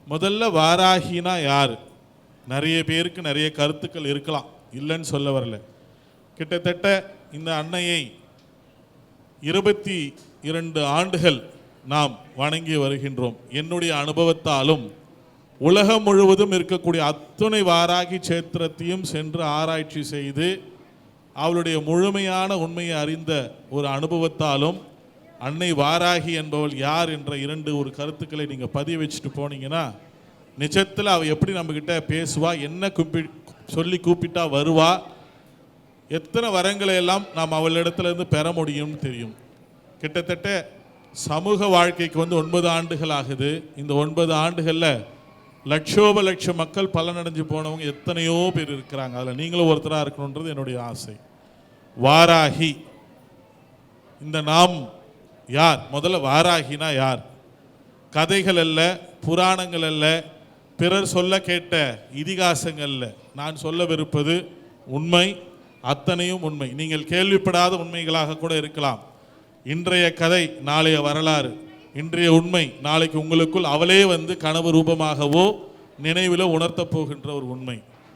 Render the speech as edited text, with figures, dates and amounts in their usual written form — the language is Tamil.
முதல்ல வாராகினா யார்? நிறைய பேருக்கு நிறைய கருத்துக்கள் இருக்கலாம், இல்லைன்னு சொல்ல வரல. கிட்டத்தட்ட இந்த அன்னையை 22 ஆண்டுகள் நாம் வணங்கி வருகின்றோம். என்னுடைய அனுபவத்தாலும் உலகம் முழுவதும் இருக்கக்கூடிய அத்துணை வாராகி சேத்திரத்தையும் சென்று ஆராய்ச்சி செய்து அவளுடைய முழுமையான உண்மையை அறிந்த ஒரு அனுபவத்தாலும் அன்னை வாராகி என்பவள் யார் என்ற ஒரு கருத்துக்களை நீங்கள் பதிய வச்சுட்டு போனீங்கன்னா நிஜத்தில் அவள் எப்படி நம்மக்கிட்ட பேசுவா, என்ன சொல்லி கூப்பிட்டா வருவா, எத்தனை வரங்களை எல்லாம் நாம் அவளிடத்துலேருந்து பெற முடியும்னு தெரியும். கிட்டத்தட்ட சமூக வாழ்க்கைக்கு 9 ஆண்டுகள் ஆகுது. இந்த 9 ஆண்டுகளில் லட்சோப லட்ச மக்கள் பலனடைஞ்சு போனவங்க எத்தனையோ பேர் இருக்கிறாங்க. அதில் நீங்களும் ஒருத்தராக இருக்கணுன்றது என்னுடைய ஆசை. வாராகி இந்த நாம் யார்? முதல்ல வாராகினா யார்? கதைகள் அல்ல, புராணங்கள் அல்ல, பிறர் சொல்ல கேட்ட இதிகாசங்கள் அல்ல. நான் சொல்லவிருப்பது உண்மை, அத்தனையும் உண்மை. நீங்கள் கேள்விப்படாத உண்மைகளாக கூட இருக்கலாம். இன்றைய கதை நாளைய வரலாறு, இன்றைய உண்மை நாளைக்கு உங்களுக்குள் அவளே கனவு ரூபமாகவோ நினைவில் உணர்த்தப் போகின்ற ஒரு உண்மை.